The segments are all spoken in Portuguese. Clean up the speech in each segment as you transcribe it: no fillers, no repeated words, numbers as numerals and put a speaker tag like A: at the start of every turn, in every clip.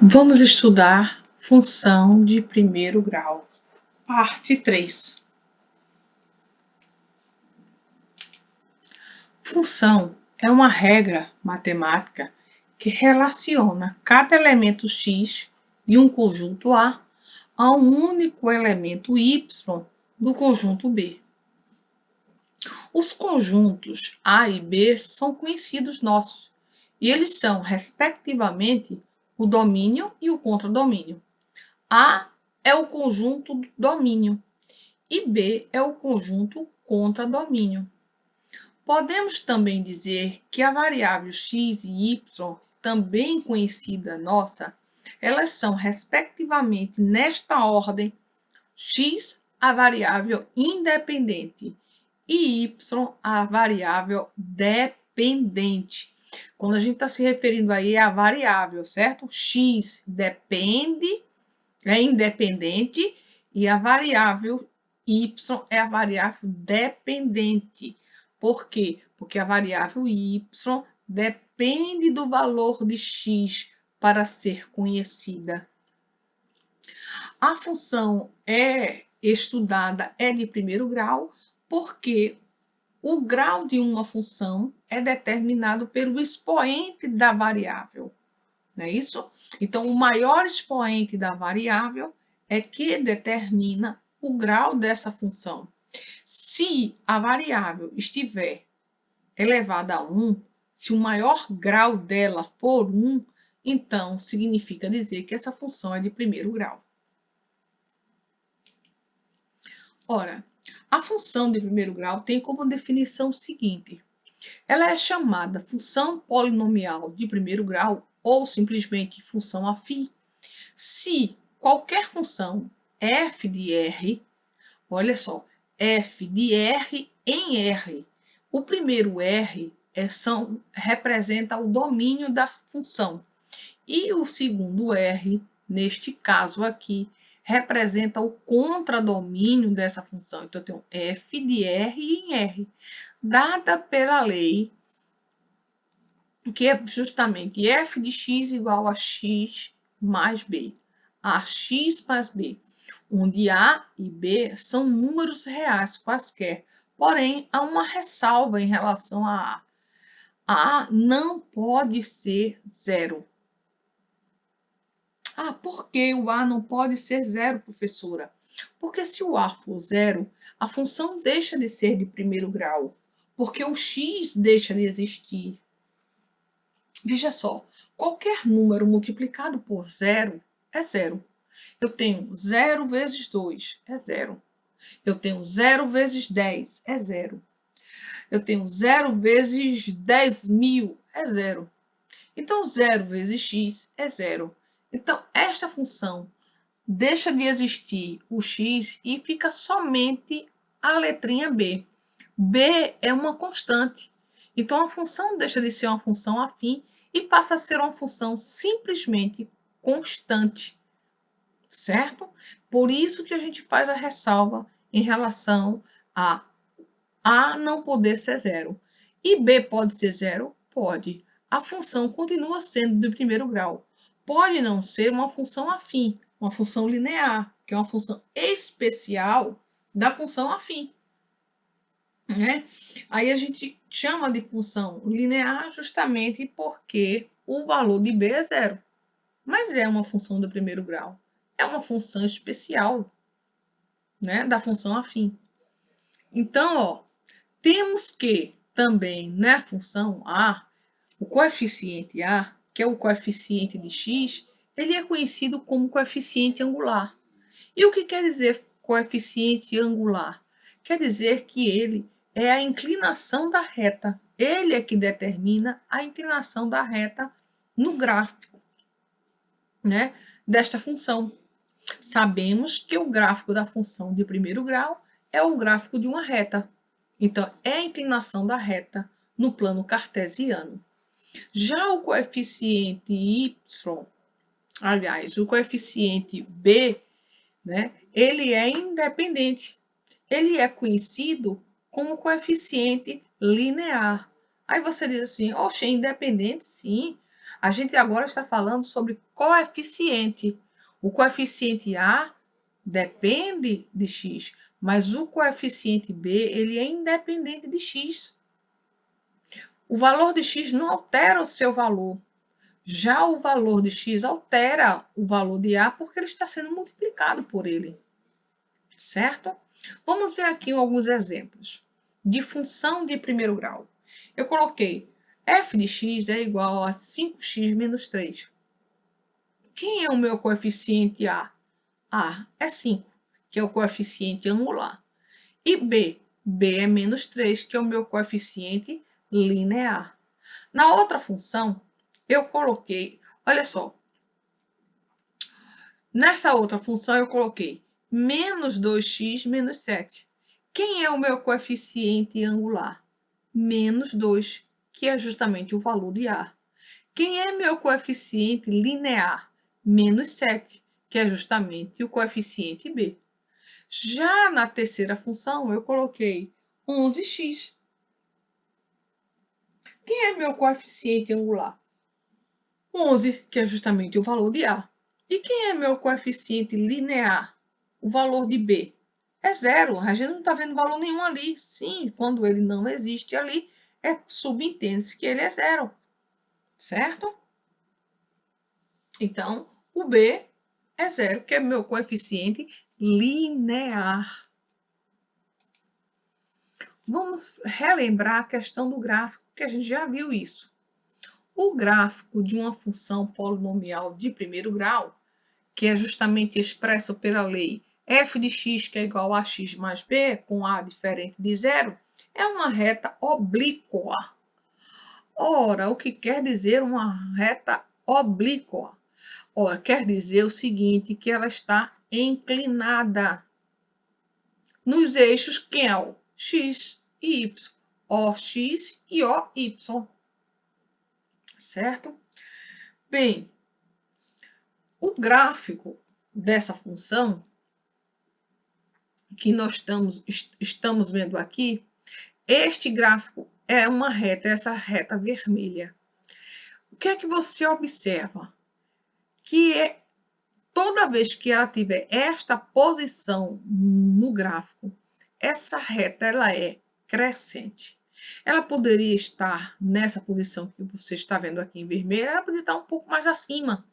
A: Vamos estudar função de primeiro grau, parte 3. Função é uma regra matemática que relaciona cada elemento x de um conjunto A a um único elemento y do conjunto B. Os conjuntos A e B são conhecidos nossos, e eles são, respectivamente, o domínio e o contradomínio. A é o conjunto do domínio e B é o conjunto contradomínio. Podemos também dizer que a variável x e y, também conhecida nossa, elas são, respectivamente, nesta ordem, x, a variável independente, e y, a variável dependente. Quando a gente está se referindo aí à variável, certo? X depende, é independente, e a variável y é a variável dependente. Por quê? Porque a variável y depende do valor de x para ser conhecida. A função estudada é de primeiro grau, porque o grau de uma função é determinado pelo expoente da variável. Não é isso? Então, o maior expoente da variável é que determina o grau dessa função. Se a variável estiver elevada a 1, se o maior grau dela for 1, então significa dizer que essa função é de primeiro grau. Ora, a função de primeiro grau tem como definição o seguinte: ela é chamada função polinomial de primeiro grau ou simplesmente função afim se qualquer função f de R, olha só, f de R em R, o primeiro R representa o domínio da função e o segundo R, neste caso aqui, representa o contradomínio dessa função. Então, eu tenho f de R em R, dada pela lei, que é justamente f de x igual a x mais b. Ax mais b, onde A e B são números reais quaisquer, porém, há uma ressalva em relação a A. A não pode ser zero. Ah, por que o A não pode ser zero, professora? Porque se o A for zero, a função deixa de ser de primeiro grau, porque o x deixa de existir. Veja só, qualquer número multiplicado por zero é zero. Eu tenho 0 vezes 2, é zero. Eu tenho 0 vezes 10, é zero. Eu tenho 0 vezes 10.000, é zero. Então, 0 vezes x é zero. Então, esta função deixa de existir o x e fica somente a letrinha b. B é uma constante. Então, a função deixa de ser uma função afim e passa a ser uma função simplesmente constante. Certo? Por isso que a gente faz a ressalva em relação a A não poder ser zero. E B pode ser zero? Pode. A função continua sendo de primeiro grau. Pode não ser uma função afim, uma função linear, que é uma função especial da função afim. Né? Aí a gente chama de função linear justamente porque o valor de B é zero. Mas é uma função do primeiro grau. É uma função especial, né, da função afim. Então, ó, temos que também na função A, o coeficiente A, que é o coeficiente de x, ele é conhecido como coeficiente angular. E o que quer dizer coeficiente angular? Quer dizer que ele é a inclinação da reta. Ele é que determina a inclinação da reta no gráfico, né, desta função. Sabemos que o gráfico da função de primeiro grau é o gráfico de uma reta. Então, é a inclinação da reta no plano cartesiano. Já o coeficiente y, aliás, o coeficiente b, né, ele é independente. Ele é conhecido como coeficiente linear. Aí você diz assim, oxe, é independente? Sim. A gente agora está falando sobre coeficiente. O coeficiente A depende de x, mas o coeficiente B ele é independente de x. O valor de x não altera o seu valor. Já o valor de x altera o valor de A porque ele está sendo multiplicado por ele. Certo? Vamos ver aqui alguns exemplos de função de primeiro grau. Eu coloquei f de x é igual a 5x menos 3. Quem é o meu coeficiente A? A é 5, que é o coeficiente angular. E B? B é menos 3, que é o meu coeficiente linear. Na outra função, eu coloquei, olha só, nessa outra função eu coloquei menos 2x menos 7. Quem é o meu coeficiente angular? Menos 2, que é justamente o valor de A. Quem é meu coeficiente linear? Menos 7, que é justamente o coeficiente B. Já na terceira função, eu coloquei 11x. Quem é meu coeficiente angular? 11, que é justamente o valor de A. E quem é meu coeficiente linear? O valor de B. É zero. A gente não está vendo valor nenhum ali. Sim, quando ele não existe ali, subentende-se que ele é zero. Certo? Então, o B é zero, que é meu coeficiente linear. Vamos relembrar a questão do gráfico, que a gente já viu isso. O gráfico de uma função polinomial de primeiro grau, que é justamente expresso pela lei f de x, que é igual a x mais b, com a diferente de zero, é uma reta oblíqua. Ora, o que quer dizer uma reta oblíqua? Ora, quer dizer o seguinte, que ela está inclinada nos eixos que é o x e y, OX e OY, certo? Bem, o gráfico dessa função que nós estamos vendo aqui, este gráfico é uma reta, essa reta vermelha. O que é que você observa? Que toda vez que ela tiver esta posição no gráfico, essa reta ela é crescente. Ela poderia estar nessa posição que você está vendo aqui em vermelho, ela poderia estar um pouco mais acima.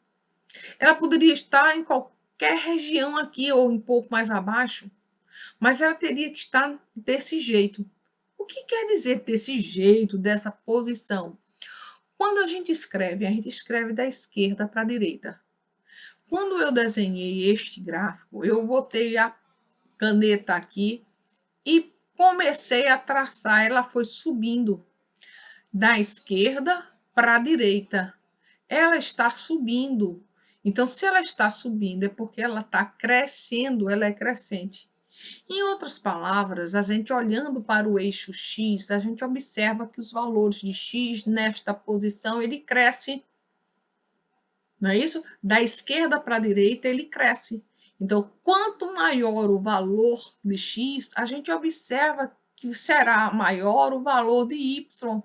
A: Ela poderia estar em qualquer região aqui ou um pouco mais abaixo, mas ela teria que estar desse jeito. O que quer dizer desse jeito, dessa posição? Quando a gente escreve da esquerda para a direita. Quando eu desenhei este gráfico, eu botei a caneta aqui e comecei a traçar, ela foi subindo da esquerda para a direita. Ela está subindo. Então, se ela está subindo, é porque ela está crescendo, ela é crescente. Em outras palavras, a gente olhando para o eixo X, a gente observa que os valores de X nesta posição, ele cresce. Não é isso? Da esquerda para a direita, ele cresce. Então, quanto maior o valor de x, a gente observa que será maior o valor de y,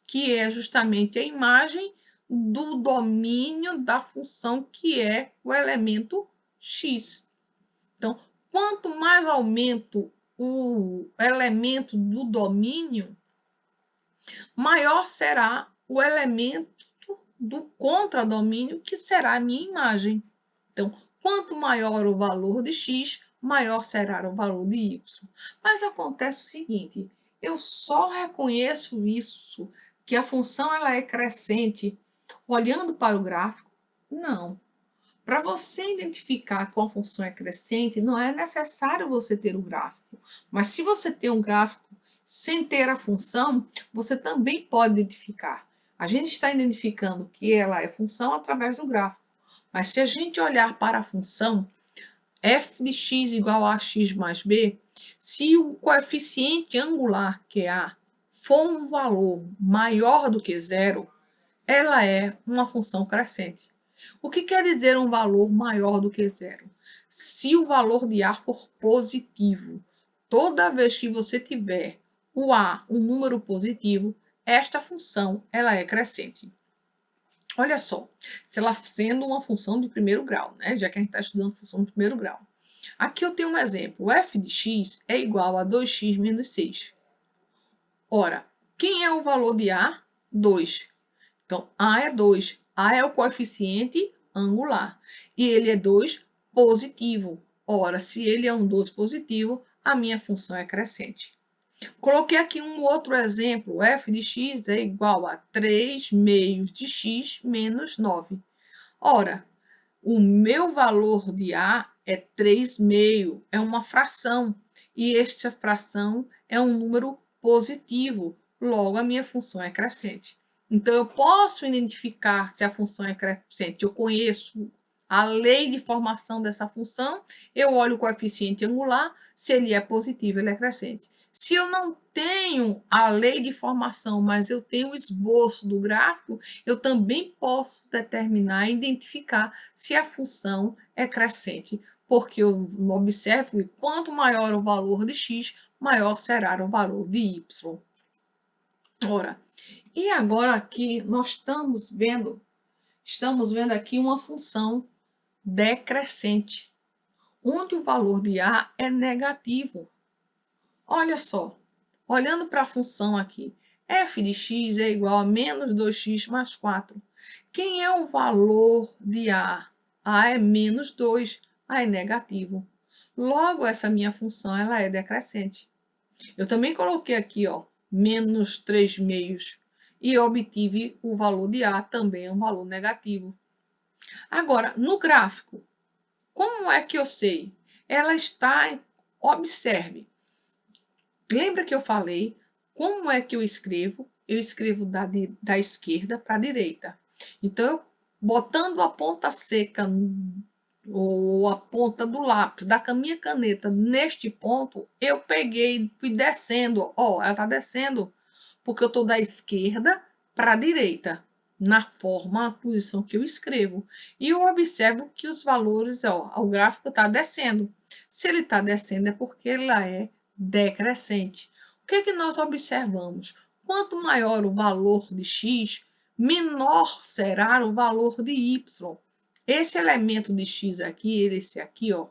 A: que é justamente a imagem do domínio da função que é o elemento x. Então, quanto mais aumento o elemento do domínio, maior será o elemento do contradomínio, que será a minha imagem. Então, quanto maior o valor de x, maior será o valor de y. Mas acontece o seguinte, eu só reconheço isso, que a função ela é crescente, olhando para o gráfico? Não. Para você identificar qual função é crescente, não é necessário você ter o gráfico. Mas se você tem um gráfico sem ter a função, você também pode identificar. A gente está identificando que ela é função através do gráfico. Mas se a gente olhar para a função f de x igual a x mais b, se o coeficiente angular, que é A, for um valor maior do que zero, ela é uma função crescente. O que quer dizer um valor maior do que zero? Se o valor de A for positivo, toda vez que você tiver o A, um número positivo, esta função ela é crescente. Olha só, se ela sendo uma função de primeiro grau, né? Já que a gente está estudando função de primeiro grau. Aqui eu tenho um exemplo. O f de x é igual a 2x menos 6. Ora, quem é o valor de A? 2. Então, A é 2. A é o coeficiente angular. E ele é 2 positivo. Ora, se ele é um 2 positivo, a minha função é crescente. Coloquei aqui um outro exemplo. F de x é igual a 3 meios de x menos 9. Ora, o meu valor de A é 3 meio, é uma fração. E esta fração é um número positivo. Logo, a minha função é crescente. Então, eu posso identificar se a função é crescente. Eu conheço a lei de formação dessa função, eu olho o coeficiente angular, se ele é positivo, ele é crescente. Se eu não tenho a lei de formação, mas eu tenho o esboço do gráfico, eu também posso determinar, identificar se a função é crescente, porque eu observo que quanto maior o valor de x, maior será o valor de y. Ora, e agora aqui nós estamos vendo aqui uma função decrescente, onde o valor de A é negativo. Olha só, olhando para a função aqui, f de x é igual a menos 2x mais 4. Quem é o valor de A? A é menos 2, A é negativo. Logo, essa minha função ela é decrescente. Eu também coloquei aqui, ó, menos 3 meios, e obtive o valor de A, também um valor negativo. Agora, no gráfico, como é que eu sei? Ela está, observe. Lembra que eu falei como é que eu escrevo? Eu escrevo da esquerda para a direita. Então, botando a ponta seca ou a ponta do lápis da minha caneta neste ponto, eu peguei, fui descendo. Ó, ela está descendo porque eu estou da esquerda para a direita, na forma, a posição que eu escrevo. E eu observo que os valores, ó, o gráfico está descendo. Se ele está descendo é porque ela é decrescente. O que é que nós observamos? Quanto maior o valor de x, menor será o valor de y. Esse elemento de x aqui, esse aqui, ó,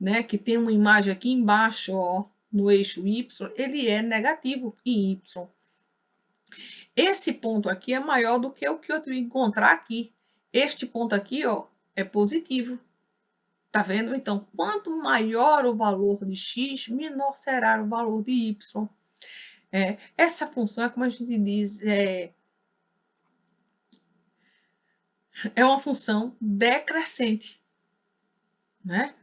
A: né, que tem uma imagem aqui embaixo, ó, no eixo y, ele é negativo em y. Esse ponto aqui é maior do que o que eu tive que encontrar aqui. Este ponto aqui, ó, é positivo. Tá vendo? Então, quanto maior o valor de x, menor será o valor de y. Essa função é como a gente diz, é uma função decrescente, né?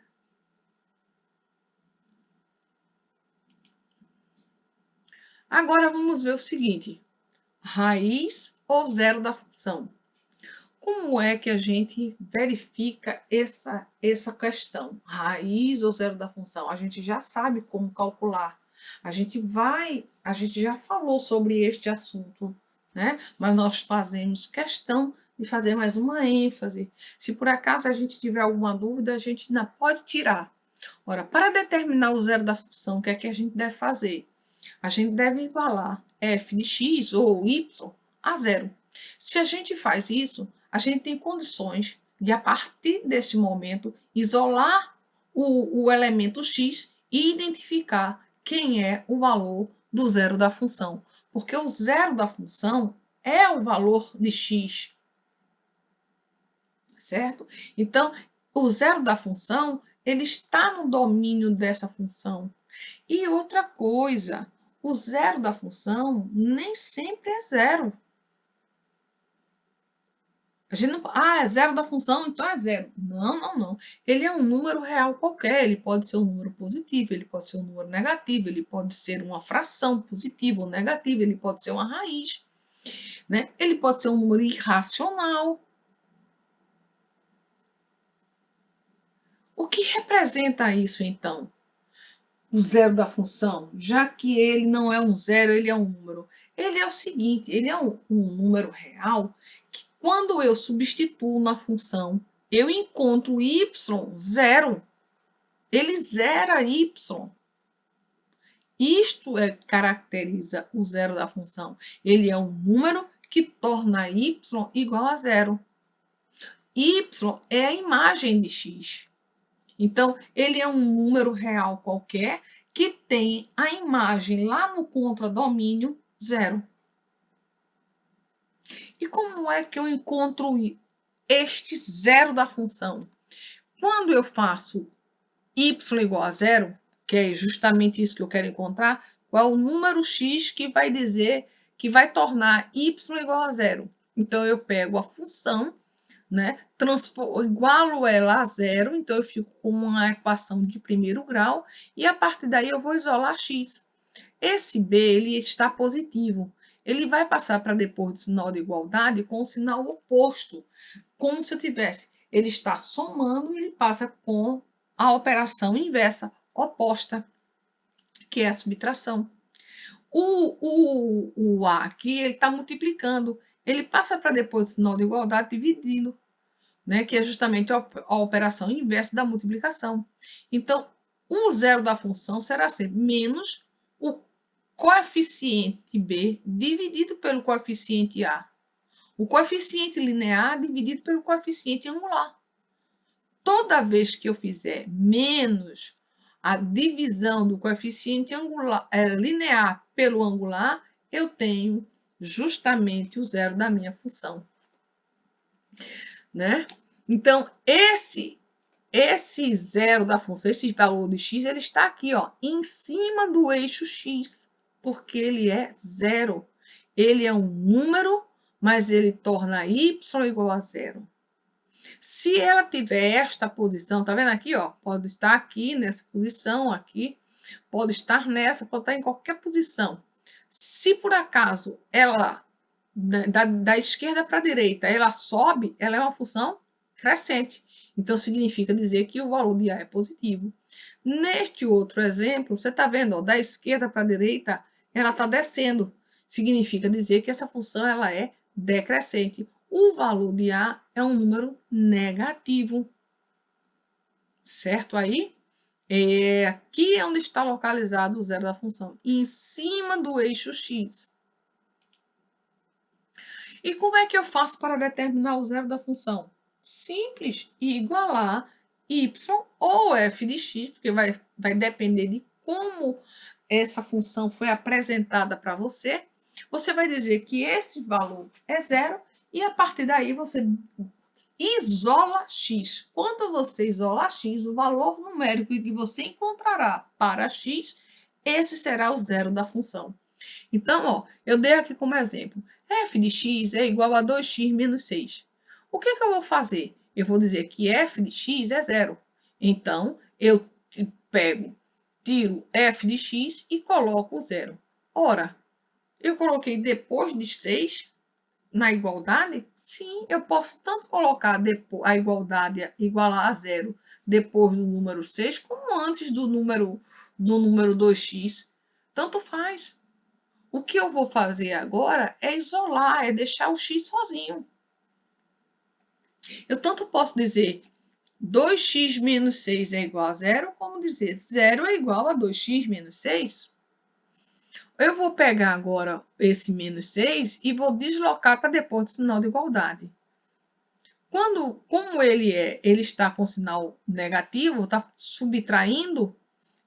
A: Agora vamos ver o seguinte: raiz ou zero da função. Como é que a gente verifica essa questão? Raiz ou zero da função? A gente já sabe como calcular. A gente já falou sobre este assunto, né? Mas nós fazemos questão de fazer mais uma ênfase. Se por acaso a gente tiver alguma dúvida, a gente ainda pode tirar. Ora, para determinar o zero da função, o que é que a gente deve fazer? A gente deve igualar f de x ou y a zero. Se a gente faz isso, a gente tem condições de, a partir desse momento, isolar o elemento x e identificar quem é o valor do zero da função. Porque o zero da função é o valor de x. Certo? Então, o zero da função, ele está no domínio dessa função. E outra coisa, o zero da função nem sempre é zero. A gente não, é zero da função, então é zero. Não, não, não. Ele é um número real qualquer. Ele pode ser um número positivo, ele pode ser um número negativo, ele pode ser uma fração positiva ou negativa, ele pode ser uma raiz, né? Ele pode ser um número irracional. O que representa isso, então? O zero da função, já que ele não é um zero, ele é um número. Ele é o seguinte, ele é um número real que quando eu substituo na função, eu encontro y zero. Ele zera y. Isto caracteriza o zero da função. Ele é um número que torna y igual a zero. Y é a imagem de x. Então, ele é um número real qualquer que tem a imagem lá no contradomínio zero. E como é que eu encontro este zero da função? Quando eu faço y igual a zero, que é justamente isso que eu quero encontrar, qual é o número x que vai dizer, que vai tornar y igual a zero? Então, eu pego a função, né, igualo ela a zero, então eu fico com uma equação de primeiro grau, e a partir daí eu vou isolar x. Esse b ele está positivo. Ele vai passar para depois do sinal de igualdade com o sinal oposto, como se eu tivesse. Ele está somando e ele passa com a operação inversa, oposta, que é a subtração. O A aqui, ele está multiplicando. Ele passa para depois do sinal de igualdade dividindo, né? Que é justamente a operação inversa da multiplicação. Então, o zero da função será sempre menos o coeficiente B dividido pelo coeficiente A. O coeficiente linear dividido pelo coeficiente angular. Toda vez que eu fizer menos a divisão do coeficiente linear pelo angular, eu tenho justamente o zero da minha função. Né? Então, esse zero da função, esse valor de x, ele está aqui, ó, em cima do eixo x, porque ele é zero. Ele é um número, mas ele torna y igual a zero. Se ela tiver esta posição, tá vendo aqui, ó? Pode estar aqui, nessa posição aqui, pode estar nessa, pode estar em qualquer posição. Se por acaso ela, da esquerda para a direita, ela sobe, ela é uma função crescente. Então, significa dizer que o valor de A é positivo. Neste outro exemplo, você está vendo, ó, da esquerda para a direita, ela está descendo. Significa dizer que essa função ela é decrescente. O valor de A é um número negativo. Certo aí? Aqui é onde está localizado o zero da função, em cima do eixo x. E como é que eu faço para determinar o zero da função? Simples, igualar y ou f de x, porque vai depender de como essa função foi apresentada para você. Você vai dizer que esse valor é zero e a partir daí você isola x. Quando você isola x, o valor numérico que você encontrará para x, esse será o zero da função. Então, ó, eu dei aqui como exemplo, f de x é igual a 2x menos 6. O que eu vou fazer? Eu vou dizer que f de x é zero. Então, eu tiro f de x e coloco zero. Ora, eu coloquei depois de 6 na igualdade? Sim, eu posso tanto colocar a igualdade igualar a zero depois do número 6, como antes do número 2x. Tanto faz. O que eu vou fazer agora é isolar, é deixar o x sozinho. Eu tanto posso dizer 2x menos 6 é igual a zero, como dizer 0 é igual a 2x menos 6. Eu vou pegar agora esse menos 6 e vou deslocar para depois do sinal de igualdade. Como ele está com sinal negativo, está subtraindo,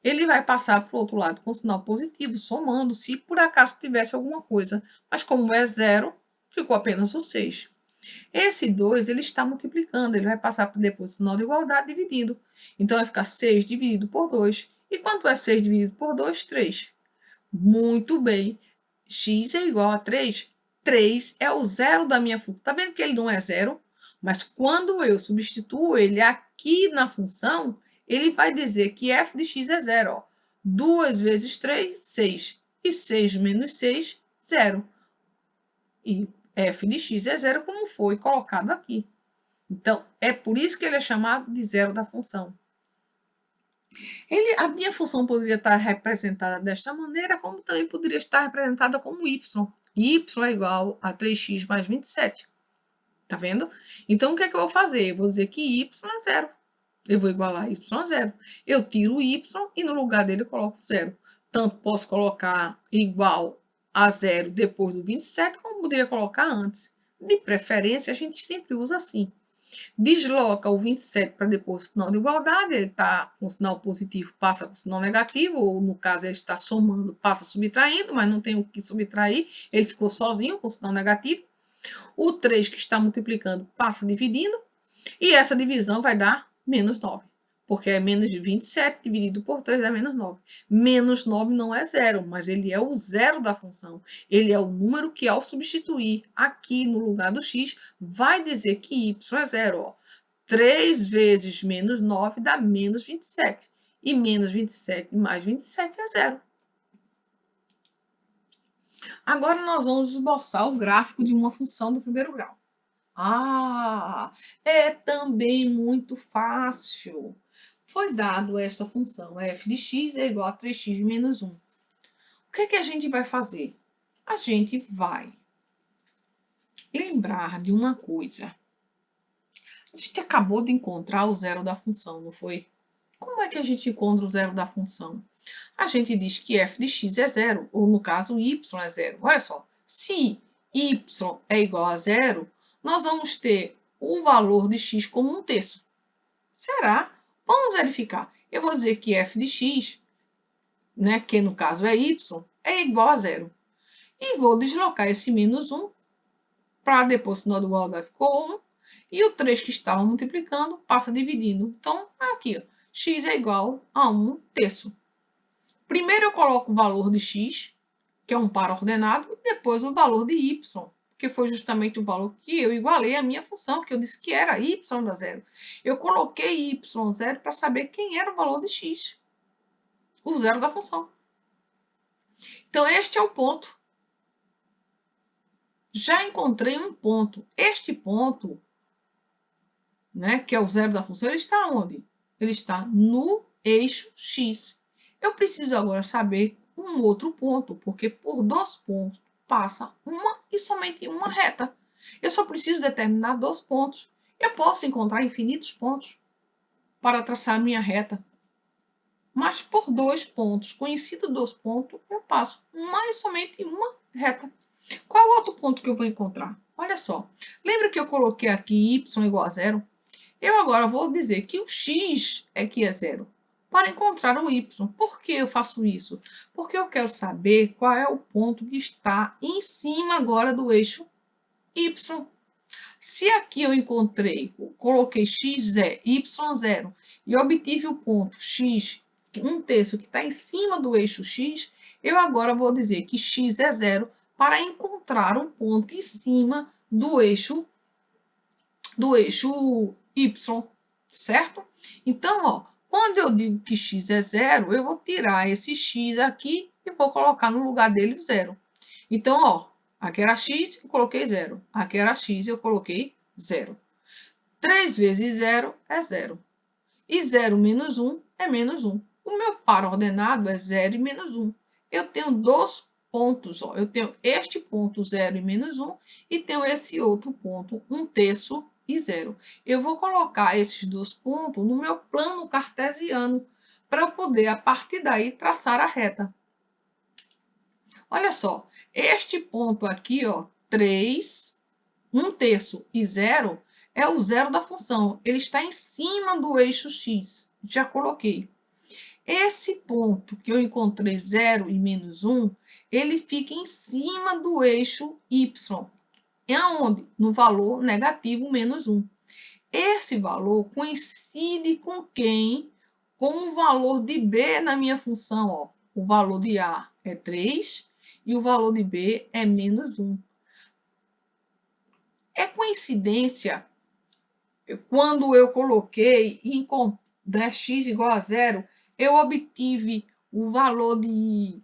A: ele vai passar para o outro lado com sinal positivo, somando, se por acaso tivesse alguma coisa. Mas como é zero, ficou apenas o 6. Esse 2, ele está multiplicando, ele vai passar para depois do sinal de igualdade dividindo. Então, vai ficar 6 dividido por 2. E quanto é 6 dividido por 2? 3. Muito bem. X é igual a 3. 3 é o zero da minha função. Está vendo que ele não é zero? Mas quando eu substituo ele aqui na função, ele vai dizer que f de x é zero. Ó. 2 vezes 3, 6. E 6 menos 6, 0. E f de x é zero, como foi colocado aqui. Então, é por isso que ele é chamado de zero da função. A minha função poderia estar representada desta maneira, como também poderia estar representada como y. Y é igual a 3x mais 27. Tá vendo? Então, o que é que eu vou fazer? Eu vou dizer que y é zero. Eu vou igualar y a zero. Eu tiro o y e no lugar dele eu coloco zero. Tanto posso colocar igual a zero depois do 27, como poderia colocar antes. De preferência, a gente sempre usa assim. Desloca o 27 para depois do sinal de igualdade, ele está com sinal positivo, passa com sinal negativo, ou no caso ele está somando, passa subtraindo, mas não tem o que subtrair, ele ficou sozinho com sinal negativo. O 3 que está multiplicando passa dividindo, e essa divisão vai dar menos 9, porque é menos de 27 dividido por 3 dá menos 9. Menos 9 não é zero, mas ele é o zero da função. Ele é o número que, ao substituir aqui no lugar do x, vai dizer que y é zero. Ó. 3 vezes menos 9 dá menos 27. E menos 27 mais 27 é zero. Agora nós vamos esboçar o gráfico de uma função do primeiro grau. Ah, é também muito fácil. Foi dado esta função, f de x é igual a 3x menos 1. O que a gente vai fazer? A gente vai lembrar de uma coisa. A gente acabou de encontrar o zero da função, não foi? Como é que a gente encontra o zero da função? A gente diz que f de x é zero, ou no caso, y é zero. Olha só, se y é igual a zero, nós vamos ter o valor de x como 1/3. Será? Vamos verificar. Eu vou dizer que f de x, né, que no caso é y, é igual a zero. E vou deslocar esse menos 1 para depois o sinal de igualdade ficou 1. E o 3 que estava multiplicando passa dividindo. Então, aqui, ó, x é igual a 1/3. Primeiro eu coloco o valor de x, que é um par ordenado, e depois o valor de y, que foi justamente o valor que eu igualei à minha função, porque eu disse que era y da zero. Eu coloquei y zero para saber quem era o valor de x, o zero da função. Então, este é o ponto. Já encontrei um ponto. Este ponto, né, que é o zero da função, ele está onde? Ele está no eixo x. Eu preciso agora saber um outro ponto, porque por 2 pontos passa uma e somente uma reta. Eu só preciso determinar 2 pontos. Eu posso encontrar infinitos pontos para traçar a minha reta. Mas por 2 pontos, conhecido 2 pontos, eu passo uma e somente uma reta. Qual é o outro ponto que eu vou encontrar? Olha só. Lembra que eu coloquei aqui y igual a zero? Eu agora vou dizer que o x é que é zero para encontrar o y. Por que eu faço isso? Porque eu quero saber qual é o ponto que está em cima agora do eixo y. Se aqui eu encontrei, coloquei x é y0 e obtive o ponto x, 1/3, que está em cima do eixo x, eu agora vou dizer que x é zero para encontrar um ponto em cima do eixo y, certo? Então, ó, quando eu digo que x é zero, eu vou tirar esse x aqui e vou colocar no lugar dele o zero. Então, ó, aqui era x, eu coloquei zero. Aqui era x, eu coloquei zero. 3 vezes zero é zero. E 0 menos 1 é menos 1. O meu par ordenado é 0 e menos 1. Eu tenho 2 pontos. Ó. Eu tenho este ponto 0 e menos 1 e tenho esse outro ponto 1/3 e 0. Eu vou colocar esses 2 pontos no meu plano cartesiano para eu poder, a partir daí, traçar a reta. Olha só, este ponto aqui, ó, 3, 1/3 e 0, é o zero da função. Ele está em cima do eixo x. Já coloquei. Esse ponto que eu encontrei 0 e menos 1, ele fica em cima do eixo y. É aonde? No valor negativo menos 1. Esse valor coincide com quem? Com o valor de b na minha função. Ó. O valor de a é 3 e o valor de b é menos 1. É coincidência quando eu coloquei né, x igual a zero, eu obtive o valor de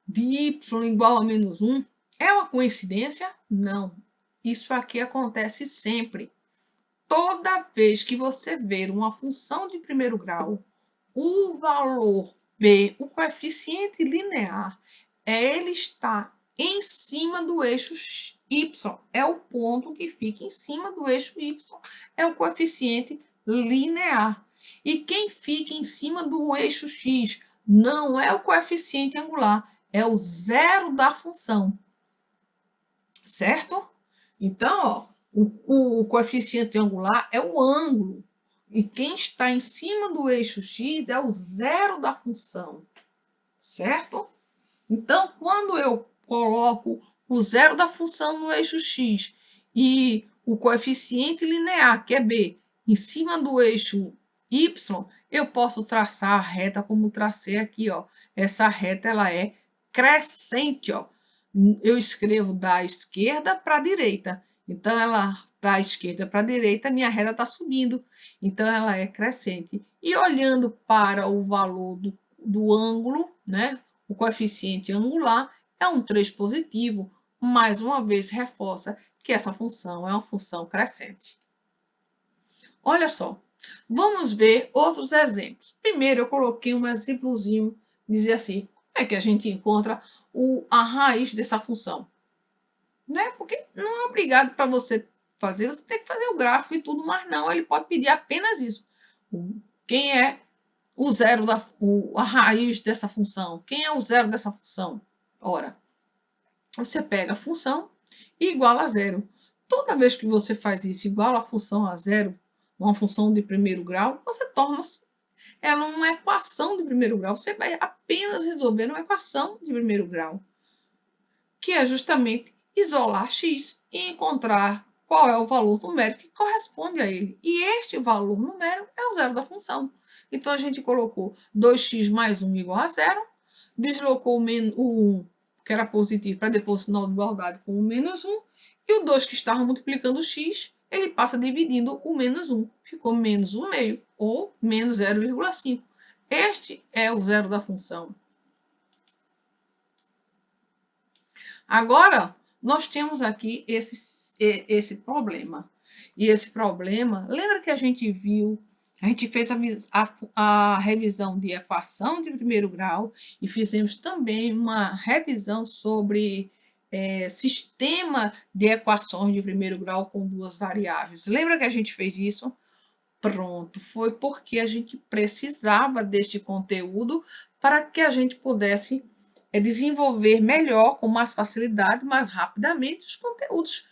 A: y igual a menos 1. É uma coincidência? Não. Isso aqui acontece sempre. Toda vez que você ver uma função de primeiro grau, o valor b, o coeficiente linear, ele está em cima do eixo y. É o ponto que fica em cima do eixo y. É o coeficiente linear. E quem fica em cima do eixo x não é o coeficiente angular, é o zero da função, certo? Então, ó, o coeficiente angular é o ângulo. E quem está em cima do eixo x é o zero da função, certo? Então, quando eu coloco o zero da função no eixo x e o coeficiente linear, que é b, em cima do eixo y, eu posso traçar a reta como tracei aqui, ó. Essa reta ela é crescente, ó. Eu escrevo da esquerda para a direita. Então, ela da esquerda para a direita, minha reta está subindo. Então, ela é crescente. E olhando para o valor do ângulo, né? O coeficiente angular é um 3 positivo. Mais uma vez, reforça que essa função é uma função crescente. Olha só, vamos ver outros exemplos. Primeiro, eu coloquei um exemplozinho, dizer assim, como é que a gente encontra a raiz dessa função? Né? Porque não é obrigado para você fazer, você tem que fazer o gráfico e tudo, mas não, ele pode pedir apenas isso. Quem é o zero a raiz dessa função? Quem é o zero dessa função? Ora, você pega a função e iguala a zero. Toda vez que você faz isso igual a função a zero, uma função de primeiro grau, você torna ela uma equação de primeiro grau. Você vai apenas resolver uma equação de primeiro grau, que é justamente isolar x e encontrar qual é o valor numérico que corresponde a ele. E este valor numérico é o zero da função. Então, a gente colocou 2x mais 1 igual a zero, deslocou o 1, que era positivo, para depois o sinal de igualdade com o menos 1, e o 2 que estava multiplicando o x, ele passa dividindo o menos 1. Ficou menos 1 meio, ou menos 0,5. Este é o zero da função. Agora, nós temos aqui esse problema. E esse problema, lembra que a gente viu, a gente fez a revisão de equação de primeiro grau e fizemos também uma revisão sobre sistema de equações de primeiro grau com duas variáveis. Lembra que a gente fez isso? Pronto, foi porque a gente precisava deste conteúdo para que a gente pudesse desenvolver melhor, com mais facilidade, mais rapidamente, os conteúdos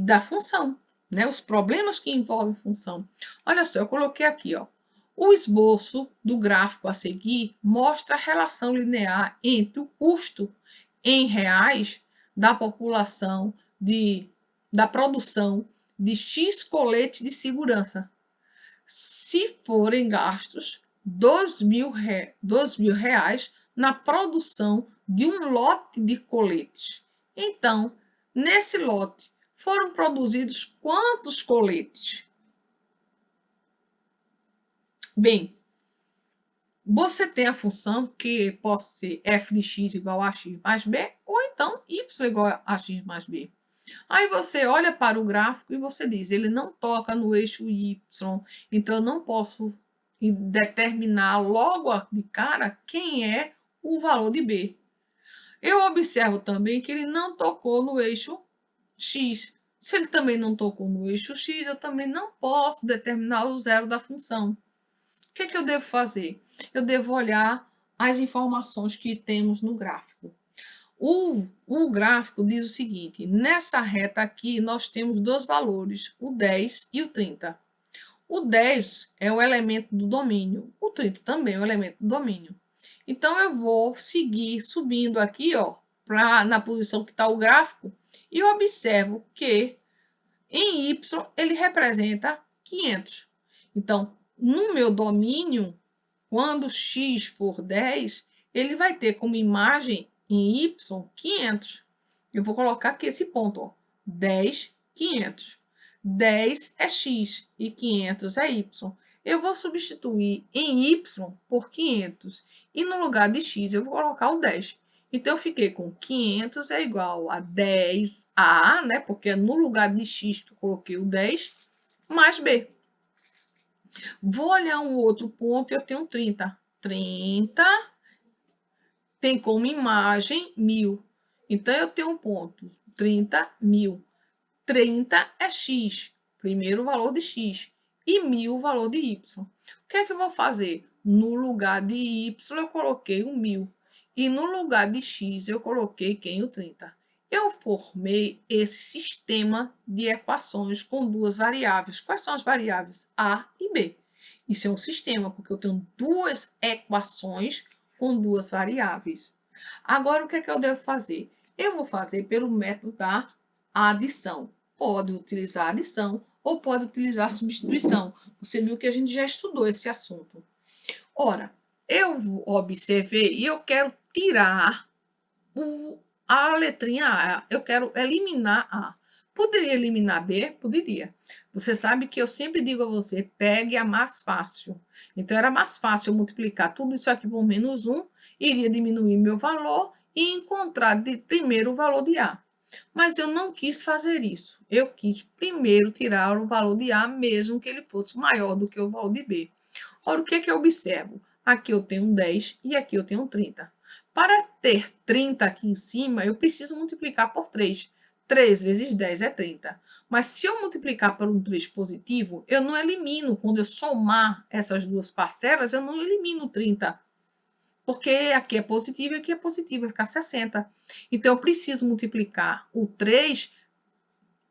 A: da função, né? Os problemas que envolvem função. Olha só, eu coloquei aqui, ó. O esboço do gráfico a seguir mostra a relação linear entre o custo em reais da população da produção de X coletes de segurança, se forem gastos R$ 2.000 na produção de um lote de coletes. Então, nesse lote, foram produzidos quantos coletes? Bem, você tem a função que pode ser f de x igual a x mais b, ou então y igual a x mais b. Aí você olha para o gráfico e você diz, ele não toca no eixo Y, então eu não posso determinar logo de cara quem é o valor de B. Eu observo também que ele não tocou no eixo X. Se ele também não tocou no eixo X, eu também não posso determinar o zero da função. O que eu devo fazer? Eu devo olhar as informações que temos no gráfico. O gráfico diz o seguinte, nessa reta aqui nós temos dois valores, o 10 e o 30. O 10 é o elemento do domínio, o 30 também é o elemento do domínio. Então, eu vou seguir subindo aqui, ó, na posição que está o gráfico, e observo que em Y ele representa 500. Então, no meu domínio, quando x for 10, ele vai ter como imagem em y 500. Eu vou colocar aqui esse ponto, ó, 10, 500. 10 é x e 500 é y. Eu vou substituir em y por 500 e no lugar de x eu vou colocar o 10. Então, eu fiquei com 500 é igual a 10a, né? Porque no lugar de x que eu coloquei o 10, mais b. Vou olhar um outro ponto e eu tenho 30. 30 tem como imagem 1000. Então, eu tenho um ponto, 30.000. 30 é x, primeiro valor de x, e 1000 o valor de y. O que é que eu vou fazer? No lugar de y, eu coloquei o 1000. e no lugar de x eu coloquei quem? O 30. Eu formei esse sistema de equações com duas variáveis. Quais são as variáveis? A e B. Isso é um sistema, porque eu tenho duas equações com duas variáveis. Agora, o que é que eu devo fazer? Eu vou fazer pelo método da adição. Pode utilizar adição ou pode utilizar substituição. Você viu que a gente já estudou esse assunto. Ora, eu observei e eu quero tirar a letrinha A. Eu quero eliminar A. Poderia eliminar B? Poderia. Você sabe que eu sempre digo a você, pegue a mais fácil. Então, era mais fácil eu multiplicar tudo isso aqui por menos 1, iria diminuir meu valor e encontrar primeiro o valor de A. Mas eu não quis fazer isso. Eu quis primeiro tirar o valor de A, mesmo que ele fosse maior do que o valor de B. Ora, o que é que eu observo? Aqui eu tenho 10 e aqui eu tenho 30. Para ter 30 aqui em cima, eu preciso multiplicar por 3. 3 vezes 10 é 30. Mas se eu multiplicar por um 3 positivo, eu não elimino. Quando eu somar essas duas parcelas, eu não elimino 30. Porque aqui é positivo e aqui é positivo, vai ficar 60. Então, eu preciso multiplicar o 3,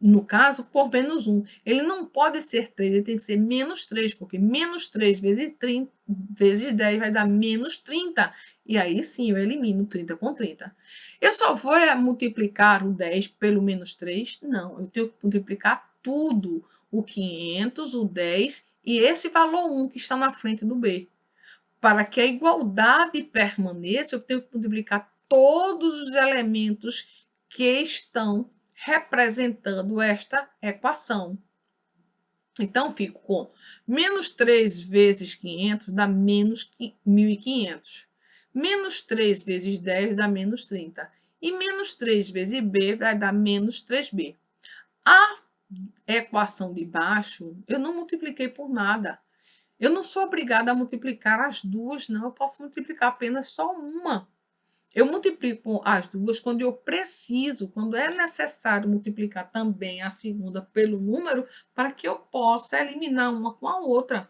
A: no caso, por menos 1. Ele não pode ser 3, ele tem que ser menos 3, porque menos 3 vezes 30, vezes 10 vai dar menos 30. E aí sim, eu elimino 30 com 30. Eu só vou multiplicar o 10 pelo menos 3? Não, eu tenho que multiplicar tudo. O 500, o 10 e esse valor 1 que está na frente do B. Para que a igualdade permaneça, eu tenho que multiplicar todos os elementos que estão representando esta equação. Então, fico com menos 3 vezes 500 dá menos 1.500. Menos 3 vezes 10 dá menos 30. E menos 3 vezes B vai dar menos 3B. A equação de baixo, eu não multipliquei por nada. Eu não sou obrigada a multiplicar as duas, não. Eu posso multiplicar apenas só uma. Eu multiplico as duas quando eu preciso, quando é necessário multiplicar também a segunda pelo número, para que eu possa eliminar uma com a outra,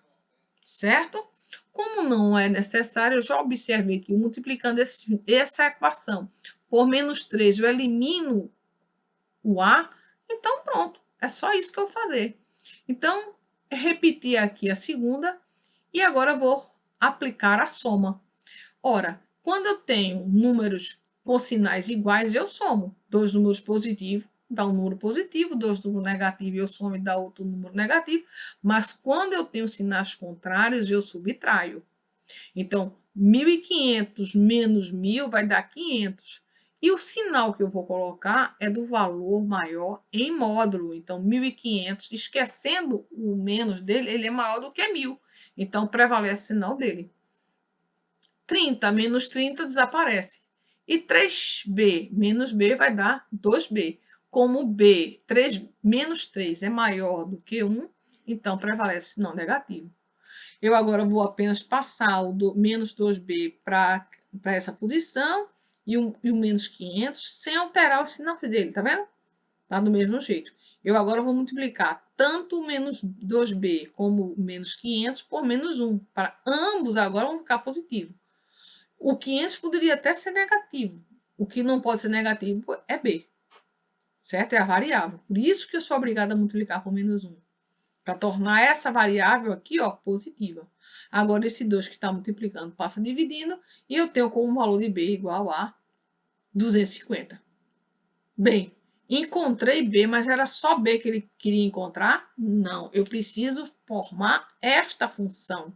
A: certo? Como não é necessário, eu já observei que multiplicando essa equação por menos 3, eu elimino o A, então pronto, é só isso que eu vou fazer. Então, repetir aqui a segunda e agora vou aplicar a soma. Ora, quando eu tenho números com sinais iguais, eu somo. Dois números positivos dá um número positivo, dois números negativos eu somo e dá outro número negativo. Mas quando eu tenho sinais contrários, eu subtraio. Então, 1.500 menos 1.000 vai dar 500. E o sinal que eu vou colocar é do valor maior em módulo. Então, 1.500, esquecendo o menos dele, ele é maior do que 1.000. Então, prevalece o sinal dele. 30 menos 30 desaparece. E 3B menos B vai dar 2B. Como B, 3, menos 3 é maior do que 1, então prevalece o sinal negativo. Eu agora vou apenas passar o menos 2B para essa posição e o menos 500 sem alterar o sinal dele, tá vendo? Tá do mesmo jeito. Eu agora vou multiplicar tanto o menos 2B como o menos 500 por menos 1. Para ambos agora vão ficar positivos. O 500 poderia até ser negativo. O que não pode ser negativo é B. Certo? É a variável. Por isso que eu sou obrigada a multiplicar por menos 1. Para tornar essa variável aqui, ó, positiva. Agora, esse 2 que está multiplicando passa dividindo e eu tenho como valor de B igual a 250. Bem, encontrei B, mas era só B que ele queria encontrar? Não, eu preciso formar esta função.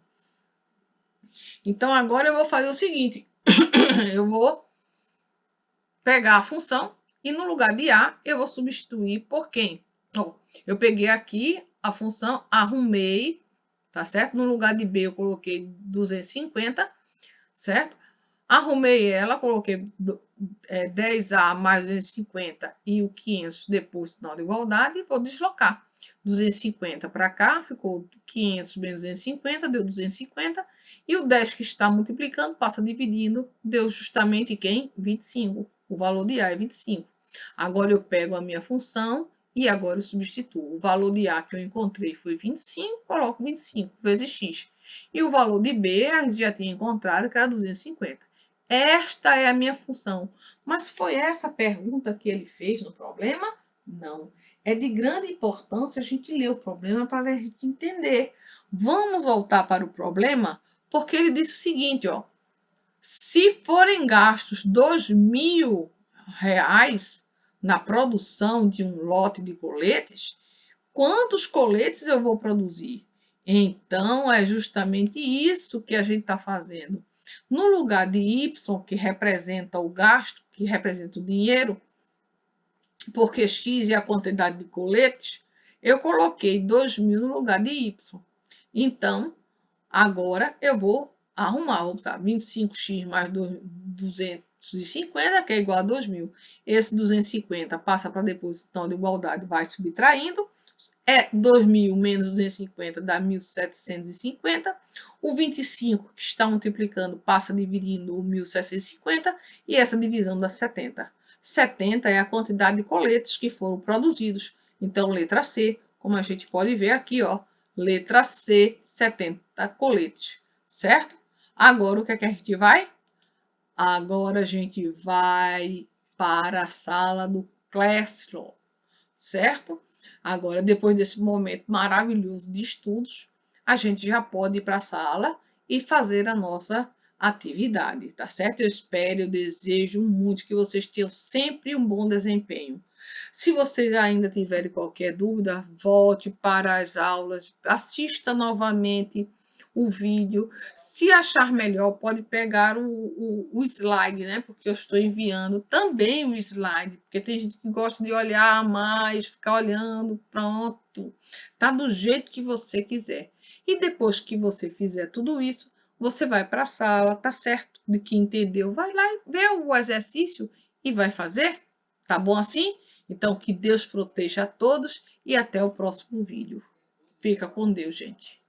A: Então, agora eu vou fazer o seguinte. Eu vou pegar a função e no lugar de A, eu vou substituir por quem? Ó, eu peguei aqui a função, arrumei, tá certo? No lugar de B, eu coloquei 250, certo? Arrumei ela, coloquei 10A mais 250 e o 500 depois do sinal de igualdade e vou deslocar. 250 para cá, ficou 500 menos 250, deu 250. E o 10 que está multiplicando, passa dividindo, deu justamente quem? 25. O valor de A é 25. Agora eu pego a minha função e agora eu substituo. O valor de A que eu encontrei foi 25, coloco 25 vezes x. E o valor de B a gente já tinha encontrado, que era 250. Esta é a minha função. Mas foi essa a pergunta que ele fez no problema? Não. É de grande importância a gente ler o problema para a gente entender. Vamos voltar para o problema, porque ele disse o seguinte, ó. Se forem gastos R$ 2.000 na produção de um lote de coletes, quantos coletes eu vou produzir? Então, é justamente isso que a gente está fazendo. No lugar de Y, que representa o gasto, que representa o dinheiro, porque X é a quantidade de coletes, eu coloquei 2.000 no lugar de Y. Então, agora eu vou arrumar, vou botar 25x mais 250, que é igual a 2.000. Esse 250 passa para a deposição de igualdade, vai subtraindo. É 2.000 menos 250 dá 1.750. O 25 que está multiplicando passa dividindo o 1.750 e essa divisão dá 70. 70 é a quantidade de coletes que foram produzidos. Então, letra C, como a gente pode ver aqui, ó, letra C, 70 coletes, certo? Agora, o que é que a gente vai? Agora a gente vai para a sala do Classroom, certo? Agora, depois desse momento maravilhoso de estudos, a gente já pode ir para a sala e fazer a nossa atividade, tá certo? Eu espero, eu desejo muito que vocês tenham sempre um bom desempenho. Se vocês ainda tiverem qualquer dúvida, volte para as aulas, assista novamente o vídeo. Se achar melhor, pode pegar o slide, né? Porque eu estou enviando também o slide, porque tem gente que gosta de olhar mais, ficar olhando, pronto. Tá do jeito que você quiser. E depois que você fizer tudo isso, você vai para a sala, tá certo? De que entendeu, vai lá e vê o exercício e vai fazer. Tá bom assim? Então, que Deus proteja a todos e até o próximo vídeo. Fica com Deus, gente.